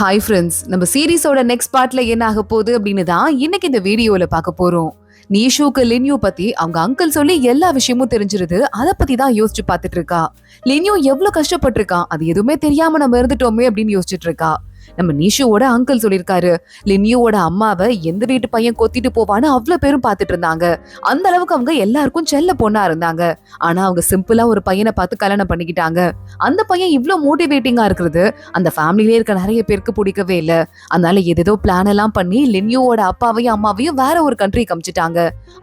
Hi friends, நம்ம சீரிஸோட next பார்ட்ல என்ன ஆக போகுது அப்படின்னு தான் இன்னைக்கு இந்த வீடியோல பார்க்க போறோம். நீஷுக்கு லின்யூ பத்தி அவங்க அங்கிள் சொல்லி எல்லா விஷயமும் தெரிஞ்சிருது. அத பத்தி தான் யோசிச்சு பார்த்துட்டு இருக்கா. லின்யூ எவ்வளவு கஷ்டப்பட்டிருக்கான், அது எதுவுமே தெரியாம நம்ம இருந்துட்டோமே அப்படின்னு யோசிச்சுட்டு இருக்கா. நம்ம நீஷுவோட அங்கிள் சொல்லிருக்காரு, லின்யூவோட அம்மாவை எந்த வீட்டு பையன் கொத்திட்டு போவான்னு அவ்வளவு பேரும் பாத்துட்டு இருந்தாங்க. அந்த அளவுக்கு அவங்க எல்லாருக்கும் செல்ல பொண்ணா இருந்தாங்க. ஆனா அவங்க சிம்பிளா ஒரு பையனை பார்த்து கல்யாணம் பண்ணிக்கிட்டாங்க. அந்த பையன் இவ்வளவு மோட்டிவேட்டிங்கா இருக்கிறது அந்த ஃபேமிலிலே இருக்க நிறைய பேருக்கு பிடிக்கவே இல்ல. அதனால ஏதேதோ பிளான் எல்லாம் பண்ணி லின்யூவோட அப்பாவையும் அம்மாவையும் வேற ஒரு கண்ட்ரி காமிச்சிட்டாங்க.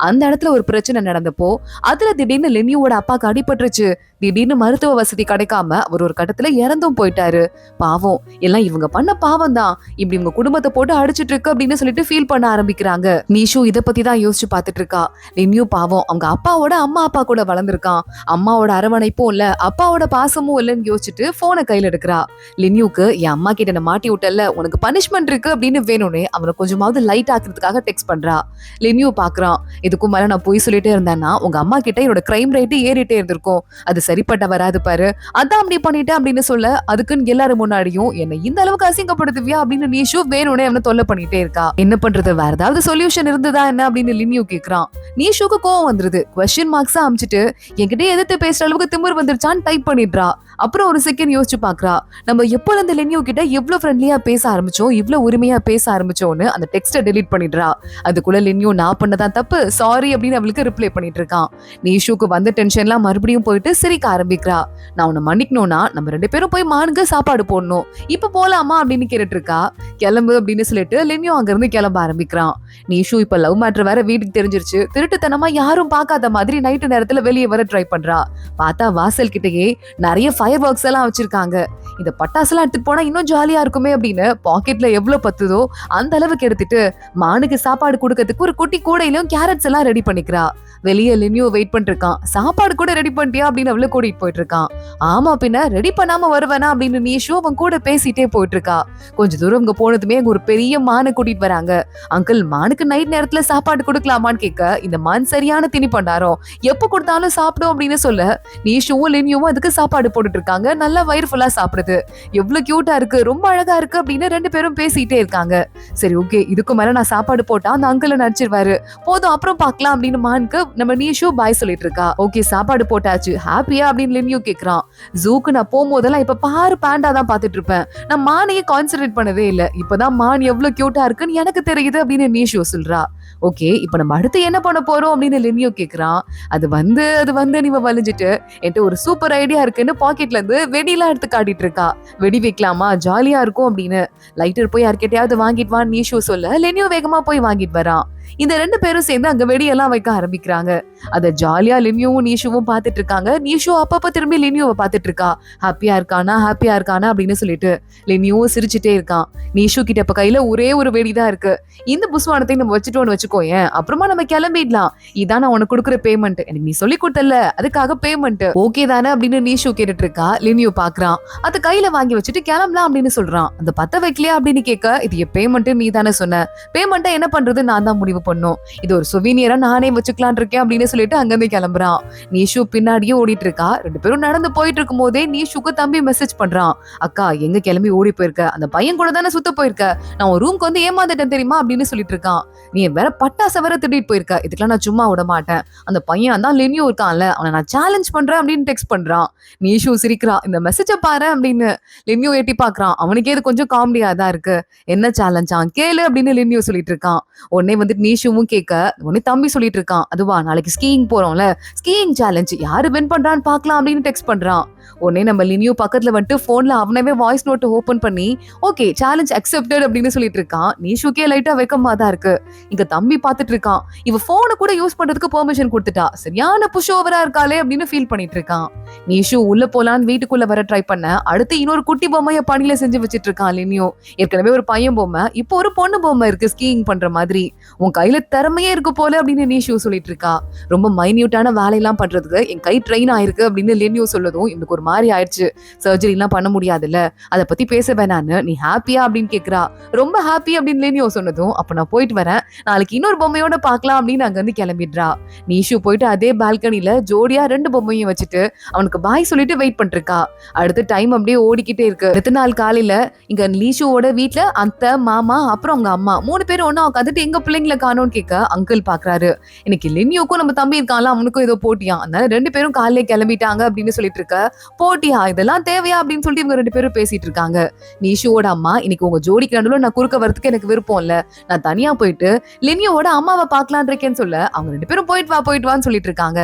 அந்த இடத்துல ஒரு பிரச்சனை நடந்தப்போ அதுல திடீர்னு லின்யூவோட அப்பாக்கு அடிபட்டுருச்சு. திடீர்னு மருத்துவ வசதி கிடைக்காம அவர் ஒரு கட்டத்துல இறந்தும் போயிட்டாரு. பாவம், எல்லாம் இவங்க பண்ண பாவம் தான், இப்படி இவங்க குடும்பத்தை போட்டு அடிச்சிட்டு இருக்கு அப்படின்னு சொல்லிட்டு ஃபீல் பண்ண ஆரம்பிக்கிறாங்க. நீஷு இத பத்தி தான் யோசிச்சு பாத்துட்டு இருக்கா. லின்யூ பாவம் அவங்க அப்பாவோட அம்மா அப்பா கூட வளர்ந்துருக்கான். அம்மாவோட அரவணைப்பும் இல்ல, அப்பாவோட பாசமும் இல்லன்னு யோசிச்சுட்டு போனை கையில எடுக்கிறா. லின்யூக்கு என் அம்மா கிட்ட என்ன மாட்டி விட்டல, உனக்கு பனிஷ்மெண்ட் இருக்கு அப்படின்னு வேணும்னே அவனை கொஞ்சமாவது லைட் ஆக்குறதுக்காக டெக்ஸ்ட் பண்றா. லின்யூ பாக்குறான், இதுக்கும் மேல நான் போய் சொல்லிட்டே இருந்தேன்னா உங்க அம்மா கிட்ட என்னோட கிரைம் ரேட் ஏறிட்டே இருந்திருக்கும், அது சரிப்பட்ட வராது பாரு, அதான் அப்படி பண்ணிட்டேன் அப்படின்னு சொல்ல அதுக்குன்னு எல்லாரும் முன்னாடியும் என்ன இந்த அளவுக்கு அசிங்கப்படுத்துவியா அப்படின்னு நீஷு வேணும்னே அவனை தொல்லை பண்ணிட்டே இருக்கா. என்ன பண்றது, வேற ஏதாவது சொல்யூஷன் இருந்ததா என்ன அப்படின்னு லின்யூ கேக்குறான். நீஷுக்கு கோவம் வந்துருது. கொஸ்டின் மார்க்ஸ் அமைச்சிட்டு என்கிட்ட எதிர்த்து பேசுற அளவுக்கு திமிர் வந்துருச்சான்னு டைப் பண்ணிடுறா. அப்புறம் ஒரு செகண்ட் யோசிச்சு பாக்குறா, நம்ம எப்போ இந்த லின்யூ கிட்ட எவ்வளவு ஃப்ரெண்ட்லியா பேச ஆரம்பிச்சோம், இவ்வளவு உரிமையா பேச ஆரம்பிச்சோன்னு அந்த டெக்ஸ்ட டெலீட் பண்ணிடுறா. அதுக்குள்ள லின்யூ நான் பண்ணதான் தப்பு, சாரி அப்படின்னு அவளுக்கு ரிப்ளை பண்ணிட்டு இருக்கான். நீஷுக்கு வந்த டென்ஷன்லாம் மறுபடியும் போயிட்டு சிரிக்க ஆரம்பிக்கிறா. நான் உன்னை மன்னிக்கணும்னா நம்ம ரெண்டு பேரும் போய் மானுக்கு சாப்பாடு போடணும், இப்ப போலாமா அப்படின்னு கேட்டுட்டு இருக்கா. கிளம்பு அப்படின்னு சொல்லிட்டு லின்யூ அங்க இருந்து கிளம்ப ஆரம்பிக்கிறான். நீஷு இப்ப லவ் மேட்டர் வேற வீட்டுக்கு தெரிஞ்சிருச்சு. திருட்டுத்தனமா யாரும் பார்க்காத மாதிரி நைட்டு நேரத்துல வெளியே வர ட்ரை பண்றா. பார்த்தா வாசல் கிட்டயே நிறைய ஃபயர் ஒர்க்ஸ் எல்லாம் வச்சிருக்காங்க. இந்த பட்டாசுலாம் எடுத்துட்டு போனா இன்னும் ஜாலியா இருக்குமே அப்படின்னு பாக்கெட்ல எவ்வளவு பத்துதோ அந்த அளவுக்கு எடுத்துட்டு மானுக்கு சாப்பாடு கொடுக்கறதுக்கு ஒரு குட்டி கூடையிலும் கேரட்ஸ் எல்லாம் ரெடி பண்ணிக்கிறா. வெளியே லின்யூ வெயிட் பண்ணிட்டு இருக்கான். சாப்பாடு கூட ரெடி பண்ணிட்டியா அப்படின்னு அவளை கூட்டிட்டு போயிட்டு இருக்கான். ஆமா, பின்ன ரெடி பண்ணாம வருவேனா அப்படின்னு நீஷு அவன் கூட பேசிட்டே போயிட்டு இருக்கா. கொஞ்ச தூரம் இங்க போனதுமே அங்க ஒரு பெரிய மானை கூட்டிட்டு வராங்க. அங்கிள், மானுக்கு நைட் நேரத்துல சாப்பாடு கொடுக்கலாமான்னு கேட்க, இந்த மான் சரியான திணி பண்டாரம், எப்ப கொடுத்தாலும் சாப்பிடும் அப்படின்னு சொல்ல நீஷுவும் லின்யூவும் அதுக்கு சாப்பாடு போட்டுட்டு இருக்காங்க. நல்லா வயிறு ஃபுல்லா சாப்பிடுது. எவ்வளவு கியூட்டா இருக்கு, ரொம்ப அழகா இருக்கு அப்படின்னு ரெண்டு பேரும் பேசிட்டே இருக்காங்க. சரி, ஓகே, இதுக்கு மேல நான் சாப்பாடு போட்டா அந்த அங்கிள் நடிச்சிருவாரு, போதும் அப்புறம் பாக்கலாம் அப்படின்னு மானுக்கு நம்ம நீஷு பாய் சொல்லிட்டு இருக்கா. ஓகே, சாப்பாடு போட்டாச்சு, ஹாப்பியா அப்படின்னு லின்யூ கேக்குறான். ஜூக்கு நான் போகும்போதெல்லாம் இப்ப பாரு பேண்டா தான் பாத்துட்டு இருப்பேன், நான் மானையே கான்சென்ட்ரேட் பண்ணதே இல்ல, இப்பதான் மான் எவ்வளவு கியூட்டா இருக்குன்னு எனக்கு தெரியுது அப்படின்னு நீஷு சொல்றா. ஓகே, இப்ப நம்ம அடுத்து என்ன பண்ண போறோம் அப்படின்னு லின்யூ கேக்குறான். அது வந்து நீ வலிஞ்சிட்டு என்கிட்ட ஒரு சூப்பர் ஐடியா இருக்குன்னு பாக்கெட்ல இருந்து வெடிலாம் எடுத்து காட்டிட்டு இருக்கா. வெடி வைக்கலாமா, ஜாலியா இருக்கும் அப்படின்னு. லைட்டர் போய் யார்கிட்டயாவது வாங்கிட்டு வான்னு நீஷு சொல்ல லின்யூ வேகமா போய் வாங்கிட்டு வரான். இந்த ரெண்டு பேரும் சேர்ந்து அங்க வெடியெல்லாம் வைக்க ஆரம்பிக்கிறாங்க. அத ஜாலியா லின்யூவும் நீஷுவும் பாத்துட்டு இருக்காங்க. நீஷு அப்பப்ப திரும்பி லின்யூவை பாத்துட்டு இருக்கா. ஹாப்பியா இருக்கானா அப்படின்னு சொல்லிட்டு லின்யூவும் சிரிச்சுட்டே இருக்கான். நீஷு கிட்ட இப்ப கையில ஒரே ஒரு வெடிதான் இருக்கு. இந்த புஸ்வானத்தை நம்ம வச்சுட்டோம்னு வச்சுக்கோயேன், அப்புறமா நம்ம கிளம்பிடலாம், இதான் நான் உனக்கு கொடுக்குற பேமெண்ட், எனக்கு நீ சொல்லி கொடுத்தல அதுக்காக பேமெண்ட் ஓகே தானே அப்படின்னு நீஷு கேட்டுட்டு இருக்கா. லின்யூ பாக்குறான். அத கையில வாங்கி வச்சுட்டு கிளம்பலாம் அப்படின்னு சொல்றான். அந்த பத்த வைக்கலையா அப்படின்னு கேட்க, இது பேமெண்ட் நீ தானே சொன்ன, பேமெண்ட்டை என்ன பண்றது நான் தான் முடிவு பண்ணும், இது ஒரு சுவீனியரா நானே வச்சுக்கலான் இருக்கேன் அப்படின்னு சொல்லிட்டு அங்கிருந்து கிளம்புறான். நீஷு பின்னாடியே ஓடிட்டு இருக்கா. ரெண்டு பேரும் நடந்து போயிட்டு இருக்கும் போதே நீஷுக்கு தம்பி மெசேஜ் பண்றான். அக்கா, எங்க கிளம்பி ஓடி போயிருக்க, அந்த பையன் கூட தானே சுத்த போயிருக்க, நான் ஒரு ரூம்க்கு வந்து ஏமாந்துட்டேன் தெரியுமா அப்படின்னு சொல்லிட்டு இருக்கான். நீ வேற பட்டாசை வேற திட்டிட்டு போயிருக்க, இதுக்கெல்லாம் நான் சும்மா விட மாட்டேன், அந்த பையன் தான் லின்யூ இருக்கான்ல அவனை நான் சேலஞ்ச் பண்றேன் அப்படின்னு டெக்ஸ்ட் பண்றான். நீஷு சிரிக்கிறா, இந்த மெசேஜ பாரு அப்படின்னு. லின்யூ எட்டி பாக்குறான். அவனுக்கே இது கொஞ்சம் காமெடியா தான் இருக்கு. என்ன சேலஞ்சா கேளு அப்படின்னு லின்யூ சொல்லிட்டு இருக்கான். உடனே வந்துட்டு நீஷுவும் கேட்க, உடனே தம்பி சொல்லிட்டு இருக்கான், அதுவா நாளைக்கு ஸ்கீயிங் போறோம்ல, ஸ்கீயிங் சேலஞ்ச் யாரு வின் பண்றான்னு பாக்கலாம் அப்படின்னு டெக்ஸ்ட் பண்றான். உடனே நம்ம லின்யூ பக்கத்துல வந்துட்டு போன்ல அவனவே வாய்ஸ் நோட் ஓபன் பண்ணி ஓகே சேலஞ்ச் அக்செப்டட் அப்படின்னு சொல்லிட்டு இருக்கான். நீஷுக்கே லைட்டா வெக்கமா தான் இருக்கு. இங்க தம்பி பாத்துட்டு இருக்கான். இவ போனை கூட யூஸ் பண்றதுக்கு பெர்மிஷன் கொடுத்துட்டா, சரியான புஷ் ஓவரா இருக்காளே அப்படின்னு ஃபீல் பண்ணிட்டு இருக்கான். நீஷு உள்ள போலான்னு வீட்டுக்குள்ள வர ட்ரை பண்ண, அடுத்து இன்னொரு குட்டி பொம்மைய பணியில செஞ்சு வச்சிட்டு இருக்கான் லின்யூ. ஏற்கனவே ஒரு பையன் பொம்மை, இப்போ ஒரு பொண்ணு பொம்மை இருக்கு ஸ்கீயிங் பண்ற மாதிரி. உன் கையில திறமையே இருக்கு போல அப்படின்னு நீஷு சொல்லிட்டு இருக்கா. ரொம்ப மைன்யூட்டான வேலையெல்லாம் பண்றதுக்கு என் கை ட்ரெயின் ஆயிருக்கு அப்படின்னு லின்யூ சொல்லதும் இவனுக்கு ஒரு மாதிரி ஆயிடுச்சு. சர்ஜரி எல்லாம் பண்ண முடியாதுல்ல, அதை பத்தி பேச வேணான்னு, நீ ஹாப்பியா அப்படின்னு கேக்குறா. ரொம்ப ஹாப்பி அப்படின்னு லின்யூ சொன்னதும் அப்ப நான் போயிட்டு வரேன், நாளைக்கு இன்னொரு பொம்மையோட பாக்கலாம் அப்படின்னு அங்க இருந்து கிளம்பிடுறா. நீஷு போயிட்டு அதே பால்கனில ஜோடியா 2 பொம்மையும் வச்சுட்டு அவனுக்கு பாய் சொல்லிட்டு வெயிட் பண்ணிருக்கா. அடுத்து டைம் அப்படியே ஓடிக்கிட்டே இருக்கு. அடுத்த நாள் காலையில இங்க நீஷுவோட வீட்டுல அத்தை, மாமா, அப்புறம் அவங்க அம்மா 3 பேரும் ஒண்ணா உட்காந்துட்டு எங்க பிள்ளைங்களை காணோம்னு கேட்க அங்கிள் பாக்குறாரு. இன்னைக்கு லின்யூக்கும் நம்ம தம்பி இருக்கான்ல, அவனுக்கும் ஏதோ போட்டியா, அதனால 2 பேரும் காலையில கிளம்பிட்டாங்க அப்படின்னு சொல்லிட்டு இருக்க. போட்டியா, இதெல்லாம் தேவையா அப்படின்னு சொல்லிட்டு இவங்க 2 பேரும் பேசிட்டு இருக்காங்க. நீஷுவோட அம்மா, இன்னைக்கு உங்க ஜோடிக்கு நடுவுல நான் குறுக்க வரதுக்கு எனக்கு விருப்பம் இல்ல, நான் தனியா போயிட்டு லின்யூவோட அம்மாவை பாக்கலான் இருக்கேன்னு சொல்ல அவங்க 2 பேரும் போயிட்டு வான்னு சொல்லிட்டு இருக்காங்க.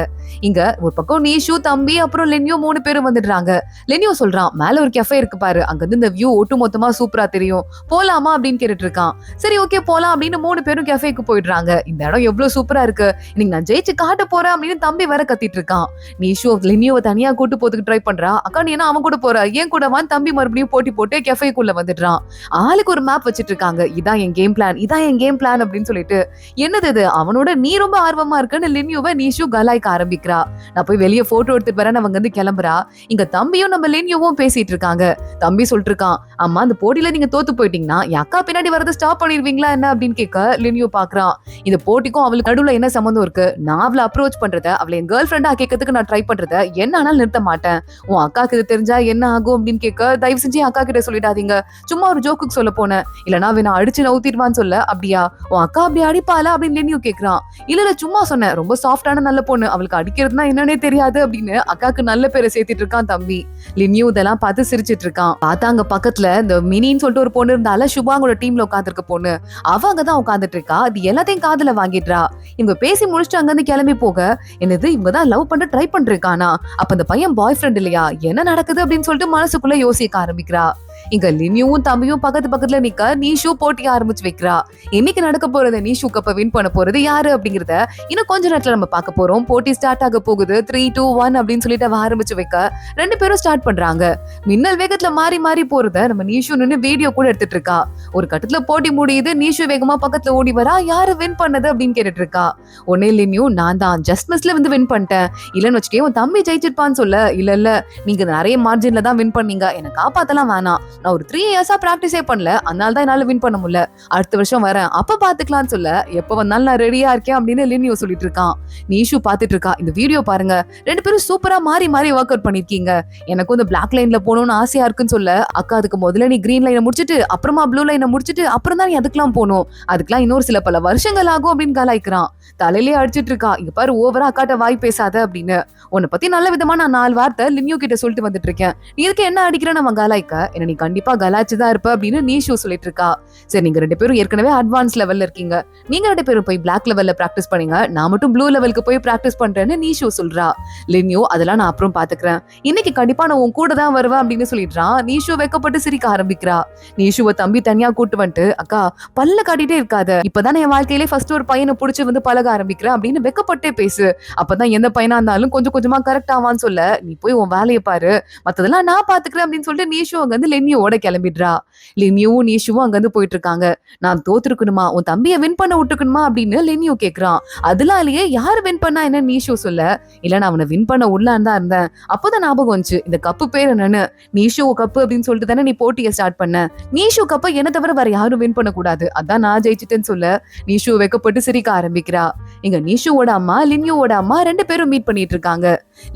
இங்க ஒரு பக்கம் நீஷு, தம்பி, அப்புறம் லின்யூ 3 பேரும் வந்துடுறாங்க. லின்யூ சொல்றான், மேல ஒரு கெஃபே இருக்கு பாரு, அங்க இருந்து இந்த வியூ ஒட்டு மொத்தமா சூப்பரா தெரியும், போலாமா அப்படின்னு கேட்டுட்டு இருக்கான். சரி ஓகே போலாம் அப்படின்னு 3 பேரும் கெஃபேக்கு போயிடுறாங்க. இந்த இடம் எவ்வளவு சூப்பரா இருக்கு, இன்னைக்கு நான் ஜெயிச்சு காட்ட போறேன் அப்படின்னு தம்பி வேற கத்திட்டு இருக்கான். நீஷு லின்யூவை தனியா கூட்டு போறதுக்கு ட்ரை பண்றா. அக்கா நீ என்ன அவன் கூட போற, ஏன் கூட வான்னு தம்பி மறுபடியும் போட்டி போட்டு கெஃபேக்குள்ள வந்துடுறான். ஆளுக்கு ஒரு மேப் வச்சிட்டு இருக்காங்க. இதான் என் கேம் பிளான் அப்படின்னு சொல்லிட்டு. என்னது இது, அவனோட நீ ரொம்ப ஆர்வமா இருக்குன்னு லின்யூவை நீஷு கலாய்க்க ஆரம்பிக்கிறா. நான் போய் வெளியே போட்டோ எடுத்துட்டு வரேன் அவங்க வந்து கிளம்புறா. இங்க தம்பியும் நம்ம லின்யூவும் பேசிட்டு இருக்காங்க. தம்பி சொல்லிட்டு இருக்கான், அம்மா அந்த போட்டியில நீங்க தோத்து போயிட்டீங்கன்னா என் அக்கா பின்னாடி வரது ஸ்டாப் பண்ணிடுவீங்களா என்ன அப்படின்னு கேட்க லின்யூ பாக்குறான். இந்த போட்டிக்கும் அவளுக்கு நடுவுல என்ன சம்பந்தம் இருக்கு, நான் அவளை அப்ரோச் பண்றத, அவளை என் கேர்ள் ஃப்ரெண்டா கேட்கறதுக்கு நான் ட்ரை பண்றத என்ன ஆனாலும் நிறுத்த மாட்டேன். உன் அக்காக்கு இது தெரிஞ்சா என்ன ஆகும் அப்படின்னு கேட்க, தயவு செஞ்சு அக்கா கிட்ட சொல்லிடாதீங்க, சும்மா ஒரு ஜோக்குக்கு சொல்ல போனேன், இல்லனா அவன் அடிச்சு நவுத்திடுவான்னு சொல்ல. அப்படியா, உன் அக்கா அப்படி அடிப்பாளா அப்படின்னு லின்யூ கேக்குறான். இல்ல சும்மா சொன்னேன், ரொம்ப சாஃப்டான நல்ல பொண்ணு, அவளுக்கு அடிக்கிறதுனா என்னன்னே தெரியாது அப்படின்னு அக்காக்கு நல்ல பேரை சேர்த்திட்டு இருக்கான் தம்பி. லின்யூ இதெல்லாம் பார்த்து சிரிச்சிட்டு இருக்கான். பார்த்தா அங்க பக்கத்துல இந்த மினின்னு சொல்லிட்டு ஒரு பொண்ணு இருந்தால, சுபாங்கோட டீம்ல உட்காந்துருக்க பொண்ணு, அவ அங்கதான் உட்காந்துட்டு இருக்கா. அது எல்லாத்தையும் காதுல வாங்கிடுறா. இவங்க பேசி முடிச்சுட்டு அங்க இருந்து கிளம்பி போக, என்னது இவங்கதான் லவ் பண்ண ட்ரை பண்றானா, அப்ப அந்த பையன் பாய் ஃப்ரெண்ட் இல்லையா, என்ன நடக்குது அப்படின்னு சொல்லிட்டு மனசுக்குள்ள யோசிக்க ஆரம்பிக்கிறா. இங்க லின்யூவும் தம்பியும் பக்கத்துல நிக்க நீஷு போட்டிய ஆரம்பிச்சு வைக்கிறா. இன்னைக்கு நடக்க போறது நீஷு கப்ப வின் பண்ண போறது யாரு அப்படிங்கறத இன்னும் கொஞ்ச நேரத்துல நம்ம பார்க்க போறோம். போட்டி ஸ்டார்ட் ஆக போகுது. 3, 2, 1 அப்படின்னு சொல்லிட்டு அவ ஆரம்பிச்சு வைக்க 2 பேரும் ஸ்டார்ட் பண்றாங்க. மின்னல் வேகத்துல மாறி போறத நம்ம நீஷு நின்னு வீடியோ கூட எடுத்துட்டு இருக்கா. ஒரு கட்டத்துல போட்டி முடியுது. நீஷு வேகமா பக்கத்துல ஓடி வரா. யாரு வின் பண்ணது அப்படின்னு கேட்டுட்டு இருக்கா. உடனே லின்யூ, நான் தான் ஜஸ்ட் மிஸ்ல வந்து வின் பண்ணிட்டேன், இல்லன்னு வச்சுக்கே உன் தம்பி ஜெயிச்சிருப்பான்னு சொல்ல. இல்ல நீங்க நிறைய மார்ஜின்ல தான் வின் பண்ணீங்க, என்ன காப்பாத்தலாம் வேணாம், நான் ஒரு 3 இயர்ஸா பிராக்டிஸே பண்ணல, அதனால தான் என்னால வின் பண்ண முடியல, அடுத்த வருஷம் வரேன் அப்ப பாத்துக்கலாம்னு சொல்ல. எப்ப வந்தாலும் நான் ரெடியா இருக்கேன் அப்படின்னு லின்யூ சொல்லிட்டு இருக்கான். நீஷு பாத்துட்டு இருக்கா. இந்த வீடியோ பாருங்க, 2 பேரும் சூப்பரா மாறி ஒர்க் அவுட் பண்ணிருக்கீங்க, எனக்கும் இந்த பிளாக் லைன்ல போகணும்னு ஆசையா இருக்குன்னு சொல்ல. அக்கா அதுக்கு முதல்ல நீ கிரீன் லைனை முடிச்சிட்டு அப்புறமா ப்ளூ லைனை முடிச்சிட்டு அப்புறம் தான் நீ அதுக்கெல்லாம் போகணும், அதுக்கெல்லாம் இன்னொரு சில பல வருஷங்கள் ஆகும் அப்படின்னு கலாய்க்கிறான். தலையிலேயே அடிச்சிட்டு இருக்கா. இங்க பாரு, ஓவரா அக்காட்ட வாய் பேசாத அப்படின்னு. உன்னை பத்தி நல்ல விதமா நான் 4 வார்த்தை லின்யூ கிட்ட சொல்லிட்டு வந்துட்டு இருக்கேன், நீ இதுக்கு என்ன அடிக்கிறேன்னு அவன் கலாய்க்க, என்ன நீ கண்டிப்பா கலாய்ச்சுதான் இருப்ப அப்படின்னு நீஷு சொல்லிட்டு இருக்கா. சரி, நீங்க 2 பேரும் ஏற்கனவே அட்வான்ஸ் லெவல்ல இருக்கீங்க, நீங்க 2 பேரும் போய் பிளாக் லெவல்ல பிராக்டிஸ் பண்ணீங்க, நான் மட்டும் ப்ளூ லெவலுக்கு போய் பிராக்டிஸ் பண்றேன்னு நீஷு சொல்றா. லின்யூ, அதெல்லாம் நான் அப்புறம் பாத்துக்கிறேன், இன்னைக்கு கண்டிப்பா நான் உன் கூட தான் வருவேன் அப்படின்னு சொல்லிடுறான். நீஷு வெக்கப்பட்டு சிரிக்க ஆரம்பிக்கிறா. நீஷுவை தம்பி தனியா கூட்டு வந்துட்டு, அக்கா பல்ல காட்டிட்டே இருக்காத, இப்பதான் என் வாழ்க்கையிலே ஃபர்ஸ்ட் ஒரு பையனை புடிச்சு வந்து பழக ஆரம்பிக்கிறேன் அப்படின்னு வெக்கப்பட்டே பேசு, அப்பதான் எந்த பையனா இருந்தாலும் கொஞ்சம் கொஞ்சமா கரெக்ட் ஆவான்னு சொல்ல. நீ போய் உன் வேலையை பாரு, மத்ததெல்லாம் நான் பாத்துக்கிறேன் அப்படின்னு சொல்லிட்டு நீஷு அங்க இருந்து லின்யூவோட கிளம்பிடுறா. லின்யூவும் நீஷுவும் அங்க இருந்து போயிட்டு இருக்காங்க. நான் தோத்துருக்கணுமா, உன் தம்பியை வின் பண்ண விட்டுக்கணுமா அப்படின்னு லின்யூ கேக்குறான். அதனாலேயே யாரு வின் பண்ணா என்ன நீஷு சொல்ல. இல்ல, நான் அவனை வின் பண்ண உள்ளான் தான் இருந்தேன், அப்போதான் ஞாபகம் வந்துச்சு இந்த கப்பு பேர் என்னன்னு, நீஷு கப்பு அப்படின்னு சொல்லிட்டு தானே நீ போட்டியை ஸ்டார்ட் பண்ண, நீஷு கப்பை என்ன தவிர வேற யாரும் வின் பண்ண கூடாது, அதான் நான் ஜெயிச்சிட்டேன்னு சொல்ல. நீஷு வெக்கப்பட்டு சிரிக்க ஆரம்பிக்கிறா. இங்க நீஷுவோட அம்மா லின்யூவோட அம்மா 2 பேரும் மீட் பண்ணிட்டு இருக்காங்க.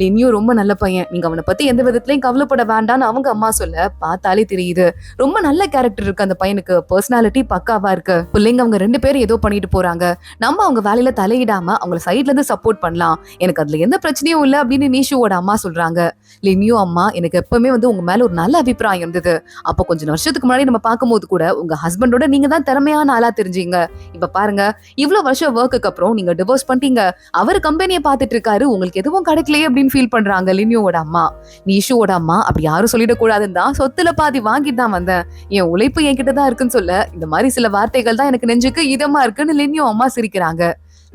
லின்யூ ரொம்ப நல்ல பையன், நீங்க அவனை பத்தி எந்த விதத்திலயும் கவலைப்பட வேண்டாம்னு அவங்க அம்மா சொல்ல. பார்த்தாலே தெரியுது ரொம்ப நல்ல கேரக்டர் இருக்கு அந்த பையனுக்கு, பர்சனாலிட்டி பக்காவா இருக்கு. பிள்ளைங்க அவங்க 2 பேரும் ஏதோ பண்ணிட்டு போறாங்க, நம்ம அவங்க வேலையில தலையிடாம அவங்கள சைட்ல இருந்து சப்போர்ட் பண்ணலாம், எனக்கு அதுல எந்த பிரச்சனையும் இல்ல அப்படின்னு நீஷுவோட அம்மா சொல்றாங்க. லின்யூ அம்மா, எனக்கு எப்பவுமே வந்து உங்க மேல ஒரு நல்ல அபிப்பிராயம் இருந்தது, அப்போ கொஞ்சம் வருஷத்துக்கு முன்னாடி நம்ம பார்க்கும்போது கூட உங்க ஹஸ்பண்டோட நீங்க தான் திறமையான ஆளா தெரிஞ்சீங்க, இப்ப பாருங்க இவ்வளவு வருஷம் ஒர்க்குக்கு அப்புறம் நீங்க டிவோர்ஸ் பண்ணிட்டீங்க, அவர் கம்பெனியை பார்த்துட்டு இருக்காரு, உங்களுக்கு எதுவும் கிடைக்கலையே அப்படின்னு ஃபீல் பண்றாங்க லின்யூவோட அம்மா. நீஷுவோட அம்மா, அப்படி யாரும் சொல்லிடக்கூடாதுன்னு தான் சொத்துல பாதி வாங்கிட்டு தான் வந்தேன், என் உழைப்பு என்கிட்ட தான் இருக்குன்னு சொல்ல. இந்த மாதிரி சில வார்த்தைகள் தான் எனக்கு நெஞ்சுக்கு இதமா இருக்குன்னு லின்யூ அம்மா சிரிக்கிறாங்க.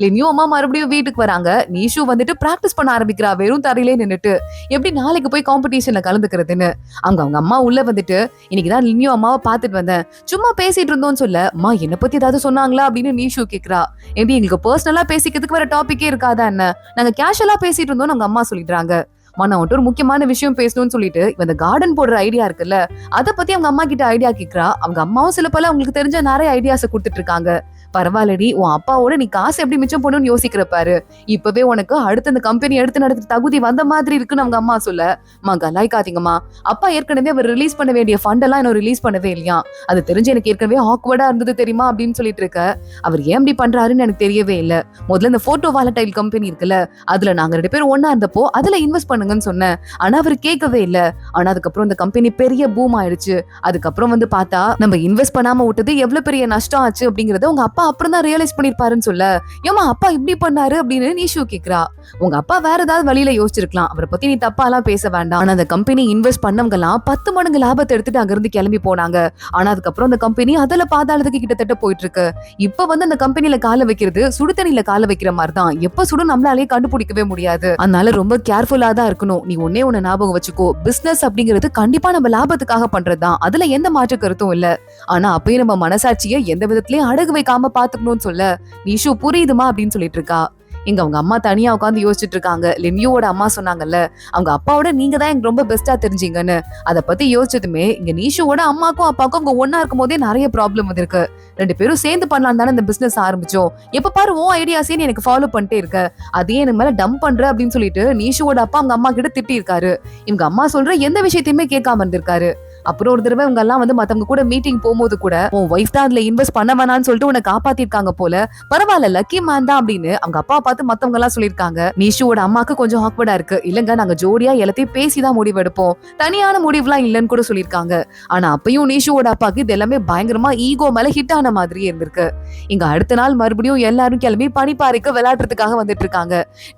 லின்யூ அம்மா மறுபடியும் வீட்டுக்கு வராங்க. நீஷு வந்துட்டு பிராக்டிஸ் பண்ண ஆரம்பிக்கிறா வெறும் தரையிலே நின்னுட்டு. எப்படி நாளைக்கு போய் காம்படிஷன்ல கலந்துக்கிறதுன்னு. அவங்க அம்மா உள்ள வந்துட்டு, இன்னைக்குதான் லின்யூ அம்மாவை பாத்துட்டு வந்தேன், சும்மா பேசிட்டு இருந்தோம்னு சொல்ல, அம்மா என்ன பத்தி ஏதாவது சொன்னாங்களா அப்படின்னு நீஷு கேக்குறா. எப்படி எங்களுக்கு பர்சனலா பேசிக்கிறதுக்கு வேற டாபிக்கே இருக்காதா என்ன, நாங்க கேஷுவலா பேசிட்டு இருந்தோம் அவங்க அம்மா சொல்லிடுறாங்க. நான் வந்துட்டு ஒரு முக்கியமான விஷயம் பேசணும்னு சொல்லிட்டு இந்த கார்டன் போடுற ஐடியா இருக்குல்ல, அத பத்தி அவங்க அம்மா கிட்ட ஐடியா கேக்குறா. அவங்க அம்மாவும் சில பல அவங்களுக்கு தெரிஞ்ச நிறைய ஐடியாஸ கொடுத்துட்டு இருக்காங்க. பரவாயில்லடி, உன் அப்பாவோட நீ காசு எப்படி மிச்சம் பண்ணணும்னு யோசிக்கிற பாரு, இப்பவே உனக்கு அடுத்த அந்த கம்பெனி எடுத்து நடத்துற தகுதி வந்த மாதிரி இருக்குன்னு அவங்க அம்மா சொல்ல, அம்மா கலாய்க்காதீங்கம்மா, அப்பா ஏற்கனவே அவர் ரிலீஸ் பண்ண வேண்டிய ஃபண்ட் எல்லாம் இன்னும் ரிலீஸ் பண்ணவே இல்லையா, அது தெரிஞ்சு எனக்கு ஏற்கனவே ஆக்வர்டா இருந்தது தெரியுமா அப்படின்னு சொல்லிட்டு இருக்க. அவர் ஏன் இப்படி பண்றாருன்னு எனக்கு தெரியவே இல்ல. முதல்ல இந்த போட்டோ வாலடைல் கம்பெனி இருக்குல்ல, அதுல நாங்க 2 பேரும் ஒன்னா இருந்தப்போ அதுல இன்வெஸ்ட் பண்ணுங்கன்னு சொன்னேன். ஆனா அவர் கேட்கவே இல்ல. ஆனா அதுக்கப்புறம் இந்த கம்பெனி பெரிய பூம் ஆயிடுச்சு. அதுக்கப்புறம் வந்து பார்த்தா நம்ம இன்வெஸ்ட் பண்ணாம விட்டது எவ்வளவு பெரிய நஷ்டம் ஆச்சு அப்படிங்கறத உங்க அப்பா அப்புறம் தான் ரியலைஸ் பண்ணிருப்பாருன்னு சொல்ல, ஏமா அப்பா இப்படி பண்ணாரு அப்படின்னு நீஷு கேக்குறா. உங்க அப்பா வேற ஏதாவது வழியில யோசிச்சிருக்கலாம், அவரை பத்தி நீ தப்பா எல்லாம் பேச வேண்டாம். ஆனா அந்த கம்பெனி இன்வெஸ்ட் பண்ணவங்க எல்லாம் 10 மடங்கு லாபத்தை எடுத்துட்டு அங்க இருந்து கிளம்பி போனாங்க. ஆனா அதுக்கப்புறம் அந்த கம்பெனி அதுல பாதாளத்துக்கு கிட்டத்தட்ட போயிட்டு இருக்கு. இப்ப வந்து அந்த கம்பெனில கால வைக்கிறது சுடுதண்ணில கால வைக்கிற மாதிரி தான், எப்ப சுடும் நம்மளாலேயே கண்டுபிடிக்கவே முடியாது. அதனால ரொம்ப கேர்ஃபுல்லா தான் இருக்கணும். நீ ஒன்னே ஒண்ணு ஞாபகம் வச்சுக்கோ, பிசினஸ் அப்படிங்கிறது கண்டிப்பா நம்ம லாபத்துக்காக பண்றதுதான், அதுல எந்த மாற்று கருத்தும் இல்ல. ஆனா அப்பயும் நம்ம மனசாட்சியை எந்த விதத்திலயும் அடகு வைக்காம பாத்துக்கணும்னு சொல்ல, நீஷு புரியுதுமா அப்படின்னு சொல்லிட்டு இருக்கா. இங்க அவங்க அம்மா தனியா உட்காந்து யோசிச்சுட்டு இருக்காங்க. லின்யூவோட அம்மா சொன்னாங்கல்ல, அவங்க அப்பாவோட நீங்க தான் எனக்கு ரொம்ப பெஸ்டா தெரிஞ்சீங்கன்னு. அத பத்தி யோசிச்சதுமே இங்க நீஷுவோட அம்மாக்கும் அப்பாக்கும் அவங்க ஒன்னா இருக்கும் போதே நிறைய ப்ராப்ளம் வந்திருக்கு. 2 பேரும் சேர்ந்து பண்ணலாம் தானே இந்த பிசினஸ் ஆரம்பிச்சோம், எப்ப பாரு உன் ஐடியாஸே எனக்கு ஃபாலோ பண்ணிட்டே இருக்க, அதையே எனக்கு மேல டம்ப் பண்ற அப்படின்னு சொல்லிட்டு நீஷுவோட அப்பா அவங்க அம்மா கிட்ட திட்டி இருக்காரு. இவங்க அம்மா சொல்ற எந்த விஷயத்தையுமே கேட்காம இருந்திருக்காரு. அப்புறம் ஒரு தடவை இவங்க எல்லாம் வந்து மத்தவங்க கூட மீட்டிங் போகும்போது கூட, உன் ஒய்ஃப் தான் அதுல இன்வெஸ்ட் பண்ண வேணாம்னு சொல்லிட்டு உன்னை காப்பாத்திருக்காங்க போல, பரவாயில்ல லக்கி மேன் தான் அப்படின்னு அவங்க அப்பா பார்த்து மத்தவங்க எல்லாம் சொல்லிருக்காங்க. நீஷுவோட அம்மாக்கு கொஞ்சம் ஆக்வர்டா இருக்கு. இல்லங்க, நாங்க ஜோடியா எல்லாத்தையும் பேசிதான் முடிவு எடுப்போம், தனியான முடிவுலாம் இல்லன்னு கூட சொல்லிருக்காங்க. ஆனா அப்பயும் நீஷுவோட அப்பாக்கு இது எல்லாமே பயங்கரமா ஈகோ மேல ஹிட் ஆன மாதிரியே இருந்திருக்கு. இங்க அடுத்த நாள் மறுபடியும் எல்லாரும் கிளம்பி பனிப்பாறைக்கு விளையாடுறதுக்காக வந்துட்டு இருக்காங்க.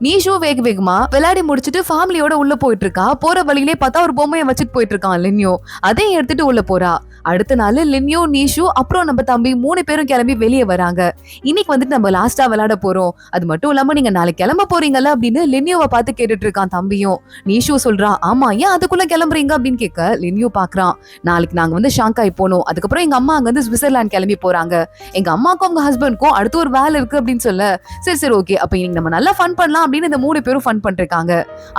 நீஷு வேக வேகமா விளையாடி முடிச்சிட்டு ஃபேமிலியோட உள்ள போயிட்டு இருக்கா. போற வழியிலே பார்த்தா ஒரு பொம்மையை வச்சுட்டு போயிட்டு இருக்கான் லின்யோ. அதையும் எடுத்துட்டு உள்ள போறா. அடுத்த நாள் லின்யோ, நீஷு அப்புறம் நம்ம தம்பி 3 பேரும் கிளம்பி வெளியே வராங்க. இன்னைக்கு வந்துட்டு நம்ம லாஸ்டா விளையாட போறோம், அது மட்டும் இல்லாம நீங்க நாளைக்கு கிளம்ப போறீங்கல்ல அப்படின்னு லின்யோவை பார்த்து கேட்டுட்டு இருக்கான் தம்பியும். நீஷு சொல்றா, ஆமா ஏன் அதுக்குள்ள கிளம்புறீங்க அப்படின்னு கேட்க லின்யோ பாக்குறான். நாளைக்கு நாங்க வந்து ஷாங்காய் போனோம், அதுக்கப்புறம் எங்க அம்மா அங்க வந்து சுவிட்சர்லாந்து கிளம்பி போறாங்க, எங்க அம்மாக்கும் அவங்க ஹஸ்பண்ட்க்கும் அடுத்து ஒரு வேலை இருக்கு அப்படின்னு சொல்ல, சரி ஓகே அப்ப இன்னைக்கு நம்ம நல்லா ஃபன் பண்ணலாம் அப்படின்னு இந்த 3 பேரும் ஃபன் பண்ணிருக்காங்க.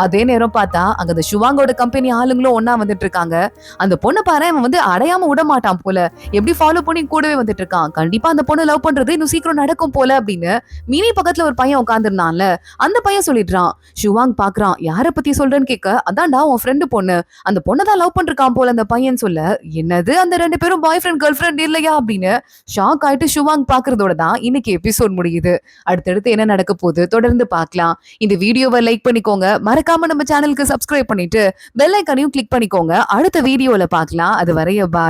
அதே நேரம் பார்த்தா அங்க அந்த ஷுவாங்கோட கம்பெனி ஆளுங்களும் ஒன்னா வந்துட்டு இருக்காங்க. அந்த பொண்ணு பாரு, அவன் வந்து அடையாம விட மாட்டான் போல, எப்படி ஃபாலோ பண்ணி கூடவே வந்துட்டு இருக்கான். கண்டிப்பா அந்த பொண்ணு லவ் பண்றது இன்னும் சீக்கிரம் நடக்கும் போல அப்படின்னு மினி பக்கத்துல ஒரு பையன் உட்கார்ந்துருந்தான்ல, அந்த பையன் சொல்லிடுறான். ஷுவாங் பாக்குறான், யார பத்தி சொல்றேன்னு கேட்க, அதான்டா உன் ஃப்ரெண்டு பொண்ணு, அந்த பொண்ணை தான் லவ் பண்றான் போல அந்த பையன் சொல்ல, என்னது அந்த 2 பேரும் பாய் ஃப்ரெண்ட் கேர்ள் ஃப்ரெண்ட் இல்லையா அப்படின்னு ஷாக் ஆயிட்டு ஷுவாங் பாக்குறதோட தான் இன்னைக்கு எபிசோட் முடியுது. அடுத்தடுத்து என்ன நடக்க போகுது தொடர்ந்து பார்க்கலாம். இந்த வீடியோவை லைக் பண்ணிக்கோங்க, மறக்காம நம்ம சேனலுக்கு சப்ஸ்கிரைப் பண்ணிட்டு பெல் ஐகானையும் கிளிக் பண்ணிக்கோங்க. அடுத்த வீடியோல பார்க்கலாம். அது வரைய பாய்.